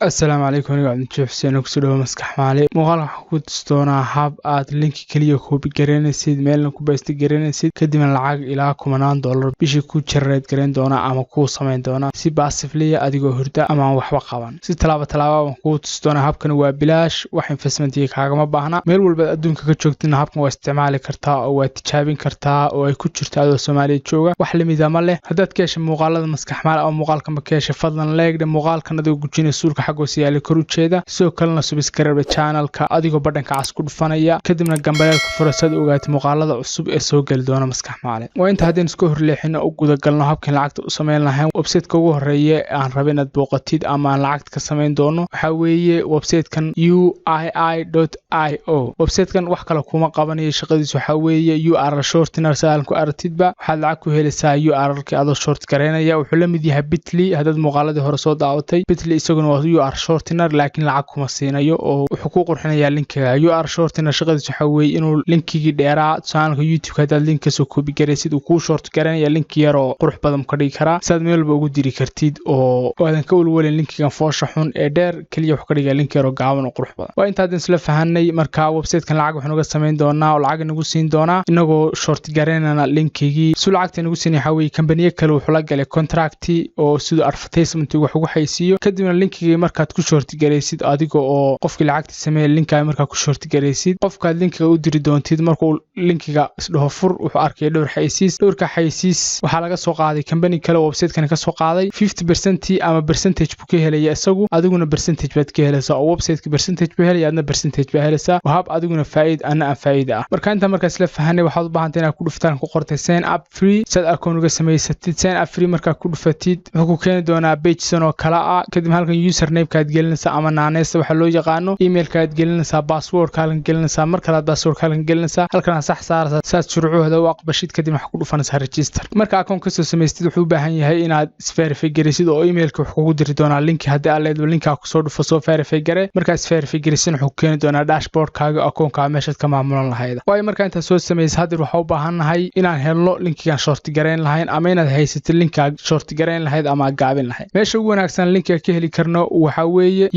السلام عليكم aniga aan Jeff Seno ku soo dhaw maskax maale muuqaal waxa ku tustoonaa hab aad link kaliya ku bigareynaysid meelna ku baysti gareynaysid kadibna lacag ilaa $10 bishii ku jareed gareyn doona ama ku sameyn doona si passively adigoo hurda ama waxba qaban si talaabo aan ku tustoonaa habkan waa bilaash wax investment kaaga ma baahna meel walba adduunka ka joogtina habkan waa isticmaali kartaa oo waa tijaabin kartaa oo ay ku jirto adoo Soomaaliya jooga wax limid ah ma leh hadaad ka hesho muuqaalada maskax maale ama muuqaalka ma ka hesho fadlan like muuqaalkan adigoo gujinay suurka xagoo siyaali kor u jeeda soo kalena subscribe channelka adigoo badhanka cas ku dhufanaya kadibna gambalelka fursad ogaatay muuqaalada cusub ee soo gali doona maskax maale waa inta hadeen isku horleexino oo guda galno habkan lacagta u sameyn lahayn website-ka ugu horeeya aan rabay inaad booqatid ama lacagta ka sameyn doono waxa weeye website-kan uii.io website-kan wax kale kuma qabanayo shaqadiisu waxa weeye URL shortener saalan ku aragtidba waxaad lacag ku helaysaa URL-ka adoo short gareynaya wuxuu la mid yahay Bitly hadad muuqaaladii hore soo daawatay Bitly isaguna waa URL shortener laakiin lacag kuma siinayo oo wuxuu ku qurxinayaa linkiga URL shortener shaqadiisu waxa weeye inuu linkigi dheeraa channelka YouTube hadaad link ka soo koobi gareysid uu ku short gareynaya link yar oo qurux badan ka dhigi kara saad meel walba ugu diri kartid oo aadan ka walwalin linkigan foosha xun ee dheer kaliya wax ka dhiga link yar oo gaaban oo qurux badan waa inta isla fahanay marka website-kan lacag waxaan uga sameyn doonaa oo lacag nagu siin doonaa inagoo short gareynana linkigi soo lacagta nagu siin waxa weeye company kale wuxuu la galay contract oo sidoo advertisement wax ugu xaysiyo kadibna linkigi markaad ku short gareysid adiga oo qofkii lacagta sameeyay linkiga markaa ku short gareysid qofka linkiga u diri doontid markuu linkiga isdhaho fur wuxuu arkay dhowr xaysiis waxa laga soo qaaday company kale website-kan ka soo qaaday 50% ama percentage buu ka helaya isagu adiguna percentage baad ka helaysaa oo website-ka percentage buu helaya adna percentage baa helaysaa waa hab adiguna faa'iido ana faa'iido ah marka inta markaas la fahanay waxaad u baahantahay inaad ku dhuftaan ku qortay sign up free sad account uga samaysatid sign up free marka ku dhufatid wuxuu ku keeni doonaa page sanoo kala ah kadib halkan username kaad gelinaysaa ama naanaysta waxa loo yaqaano email kaad gelinaysaa password kaalan gelinaysaa marka aad password kaalan gelinaysaa halkan sax saaraysaa saad shuruucda u aqbashid kadib wax ku dhufanaysaa register marka account ka soo samaystid wuxuu u baahan yahay inaad verify gareysid oo emailka wax kugu diri doonaa link hadii aad leedahay linka ku soo dhufo soo verify garey marka verify gareysin wuxuu keeni doonaa dashboard kaaga account-ka meesha ka maamulan lahayd way marka inta soo samaysay hadii waxa u baahanahay inaan helno linkigan short gareyn lahayn ama inaad haysatid linka short gareyn lahayd ama gaabin lahayd meesha ugu wanaagsan linkiga ka heli karno waxa weeye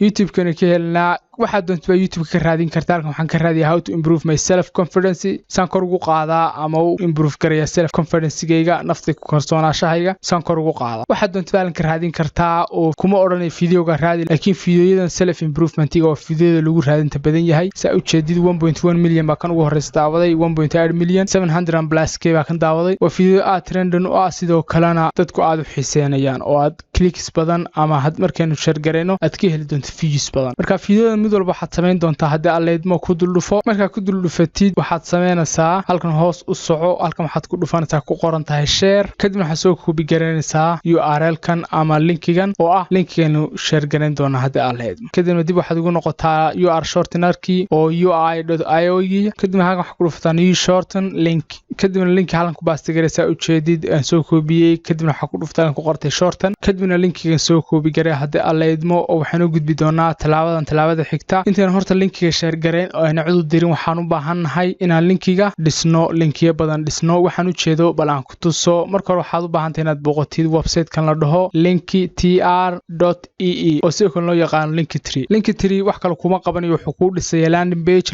YouTube-kana ka helnaa waxaad doontaa YouTube ka raadin kartaa halkan waxaan ka raadiyaa how to improve my self confidence saan kor ugu qaadaa ama u improve gareeyaa self confidence-gayga nafta ku kalsoonaashahayga saan kor ugu qaadaa waxaad doontaa halkan ka raadin kartaa oo kuma odhanay videoga raadi laakiin videoyadan self improvement-iga oo videoda lagu raadinta badan yahay saa u jeedid 1.1 million baa kan ugu horeysa daawaday 1.8 million 700 plus k baa kan daawaday waa video aad trending oo ah sidoo kalena dadku aad u xiiseynayaan oo aad clicks badan ama had markaynu share gareyno aad ka heli doonto views badan marka videoda mid walba waxaad sameyn doontaa hadii aad leedmo ku dul dhufo marka ku dul dhufatid waxaad sameynaysaa halkan hoos u soco halkan waxaad ku dhufanaysaa ku qoran tahay share kadibna waxaad soo koobi gareynaysaa URL-kan ama linkigan oo ah linkigan share gareyn doona hadii aad leedmo kadibna dib waxaad ugu noqotaa URL shortener-kii oo ui.io kadibna halkan waxaad ku dhufataa new shorten link kadibna linki halkan ku baasti gareysaa u jeedid aan soo koobiyay kadibna waxaad ku dhuftaa ku qortay shorten kadibna linkigan soo koobi garey hadii aad leedmo oo waxaan u gudbi doonaa talaabada xigta intaan horta linkiga share gareyn oo aan cid u dirin waxaan u baahanahay inaan linkiga dhisno linkiyo badan dhisno waxaan u jeedo bal aan ku tuso marka hore waxaad u baahantahay inaad booqatid website-kan la dhaho linktr.ee oo sidoo kale loo yaqaan linktree wax kale kuma qabanayo wuxuu ku dhisay landing page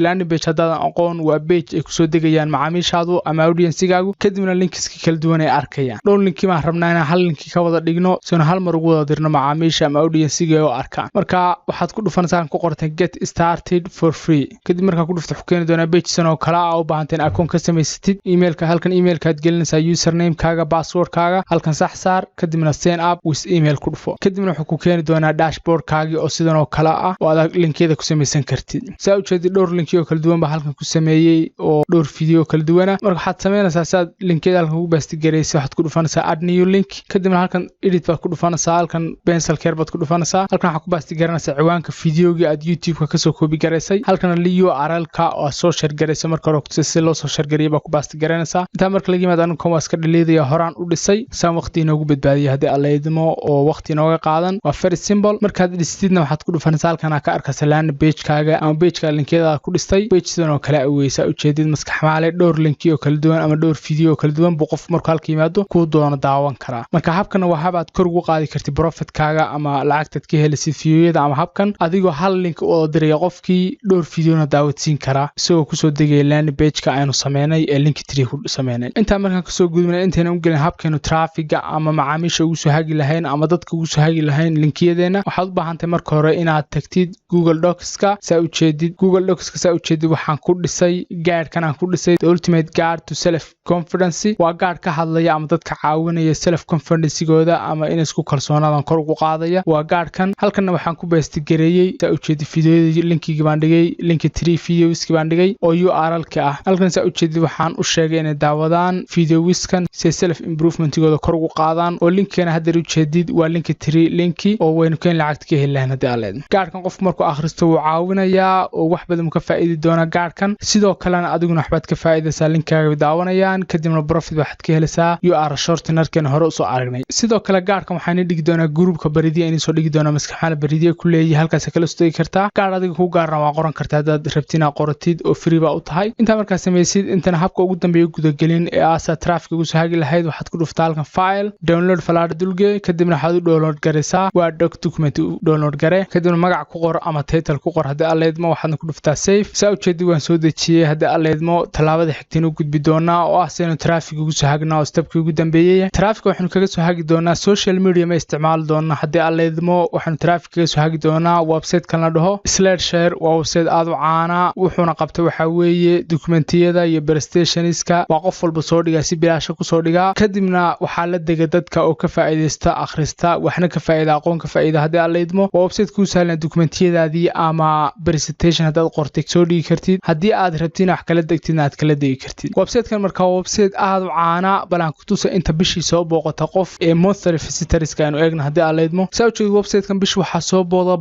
hadaadan aqoon waa page ay ku soo degayaan macaamiishaadu ama audience-gaagu kadibna linkiska kala duwan ay arkayaan dhowr linki ma rabnaa inaan hal linki ka wada dhigno soo hal mar ugu wada dirno macaamiisha ama audience-ga oo arkaan marka waxaad ku dhufanaysaa ku qortay get started for free kadib marka ku dhufto xukeen doona page sanoo kala ah u baahanteen account ka samaysatid emailka halkan emailka aad gelinaysaa username kaaga password kaaga halkan sax saar kadibna sign up with email ku dhufo kadibna wuxuu ku keeni doonaa dashboard kaagi oo sidan oo kala ah oo aad linkiyada ku samaysan kartid saa u jeedid dhowr linkiyo kala duwan ba halkan ku sameeyay oo dhowr video kala duwan marka waxaad sameynaysaa saad linkiyada halkan ugu baasti gareysay waxaad ku dhufanaysaa add new link kadibna halkan edit baad ku dhufanaysaa halkan pencil care baad ku dhufanaysaa halkan waxaad ku baasti garanaysaa ciwaanka videoga aad youtube-ka kasoo koobi garaysay halkana URL-ka oo soo share garaysay marka hore si loo soo share gariyay baa ku baasti garanaysaa inta marka laga yimaado anigu waa iska dhaleedaya horaan u dhisay saan waqti inoogu badbaadiyay hadii alla idmo oo waqti inooga qaadan waa very simple markaad dhistidna waxaad ku dhufanaysaa halkan ka arkaysaa laan page-kaaga ama page-ka linkeeda ku dhistay page-sidan oo kala aweysa ujeedid maskaxmaale dhowr linki oo kala duwan ama dhowr video oo kala duwan buu qof marka halka yimaado ku doono daawan kara marka habkan waa hab aad kor ugu qaadi kartid profit-kaaga ama lacagtaad ka helaysid view-yada ama habkan adigoo hal link oo diray qofkii dhowr video-na daawadsiin kara isagoo ku soo degay laan page-ka aynu sameynay ee link tree ku sameynay inta markaan kasoo gudbinay intaan u gelin habkeenu traffic ama macaamiisha ugu soo hagi lahayn ama dadka ugu soo hagi lahayn linkiyadeena waxaad u baahantahay marka hore inaad tagtid Google Docs-ka saa ujeedid Google Docs-ka saa ujeedid waxaan ku dhisay gaadhkan aan ku dhisay the ultimate guide to self confidence waa gaadh ka hadlaya ama dadka caawinaya self confidence-gooda ama in isku kalsoonaadaan kor ugu qaadaya waa gaadhkan halkanna waxaan ku baastigareeyay saa ujeedid fiidiyoda linkiga baan dhigay link tree videos-ki baan dhigay oo URL-ka ah halkan saa ujeedid waxaan u sheegay inay daawadaan videos-kan si self improvement-gooda kor ugu qaadaan oo linkana hadda ujeedid waa link tree linki oo waynu keen lacag ka helaan hadii aad leedahay gaadhkan qof markuu akhristo wuu caawinayaa oo wax badan ka faa'iidi doona gaadhkan sidoo kalena adiguna waxbaad ka faa'iidaysaa linkaaga daawanayaan kadibna profit waxaad ka helaysaa URL shortener-kan hore u soo aragnay sidoo kale gaadhkan waxaan dhigi doonaa groupka baridiya inay soo dhigi doonaa maskaxaana baridiya ku leeyahay halkaas kala soo dhigi kartaa gaadh adiga ku gaarna waa qoran kartaa hadaad rabtid inaad qoratid oo free ba u tahay inta markaa samaysid intana habka ugu dambeeya gudagelin ee aasa traffic ugu soo hagi lahayd waxaad ku dhuftaa halkan file download falaadha dulge kadibna waxaad u download garaysaa waa document u download gare kadibna magac ku qor ama title ku qor hadii alla idmo waxaad ku dhuftaa save saa ujeedid waan soo dejiyay hadii alla idmo talaabada xigteen u gudbi doonaa oo ah seen traffic ugu soo hagnaa oo stepkii ugu dambeeyay traffic waxaanu kaga soo hagi doonaa social media ma isticmaal doonaa hadii alla idmo waxaanu traffic kaga soo hagi doonaa website kan la dhaho SlideShare waa website aad u caana wuxuuna qabtay waxa weeye dokumentiyada iyo presentationska waa qof walba soo dhigaa si bilaasha ku soo dhigaa kadibna waxaa la dega dadka oo ka faa'iideysta akhrista waxna ka faa'iida aqoon ka faa'iida hadii alla idmo waa website ku sahlan dokumentiyadaadii ama presentation hadaad qortay soo dhigi kartid hadii aad rabtid wax kala degtidna aad kala degi kartid website-kan marka waa website aad u caana balan ku tusa inta bishii soo booqata qof ee monthly visitors-ka aanu eegna hadii alla idmo saa ujeed website-kan bishii waxaa soo booda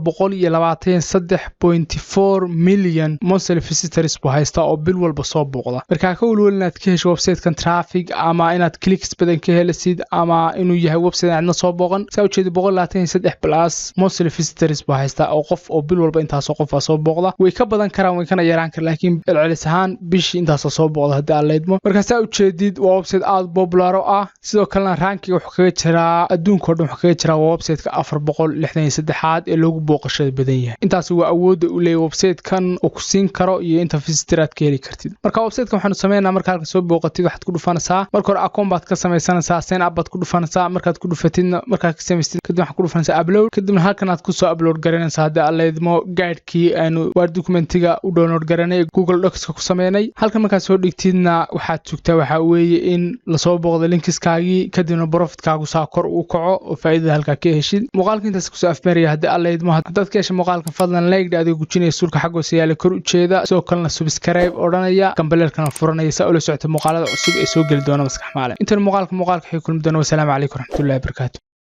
123.4 milyan monthly visitors buu haystaa oo bil walba soo booqda marka ka walwal inaad ka hesho website-kan traffic ama inaad clicks badan ka helisid ama inuu yahay website aadna soo booqan saa ujeed 123 plus monthly visitors buu haystaa oo qof oo bil walba intaas oo qof soo booqda way ka badan karaan way kana yaraan karaan laakiin celcelis ahaan bishii intaas soo booqda hadii alla idmo marka saa ujeedid waa website aad popular ah sidoo kalena ranking wuxuu kaga jiraa adduunka oo dhan wuxuu kaga jiraa website-ka 463 ee loogu booqashada badan yahay intaas waa awood u leeyahay website-kan oo ku siin karo iyo inta visitor aad ka heli kartid marka website-kan waxaanu sameeynaa marka halka soo booqatid waxaad ku dhufanaysaa marka hore account baad ka samaysanaysaa sign up baad ku dhufanaysaa markaad ku dhufatidna markaad ka samaystid kadib waxaad ku dhufanaysaa upload kadibna halkan aad ku soo upload garanaysaa hadii alla idmo guide-kii aanu waa documentiga u download garanay Google Docs-ka ku sameynay halkan markaad soo dhigtidna waxaad sugtaa waxa weeye in la soo booqdo linkiskaagii kadibna profit-kaagu saa kor u kaco oo faa'iidada halka ka heshid muuqaalka intaas ku soo afmeeraya hadii alla idmo haddaad ka heshay muuqaalka fadlan like adiga gujinaya sulka xaggoisa yaala kor u jeeda sidoo kalena subscribe odhanaya gambaleelkana furanaya saa ula socota muuqaalada cusub ee soo geli doona maskax maale intan muuqaalka xigay kulmi doona wassalaamu calaykum waraxmatullaahi wabarakaatuh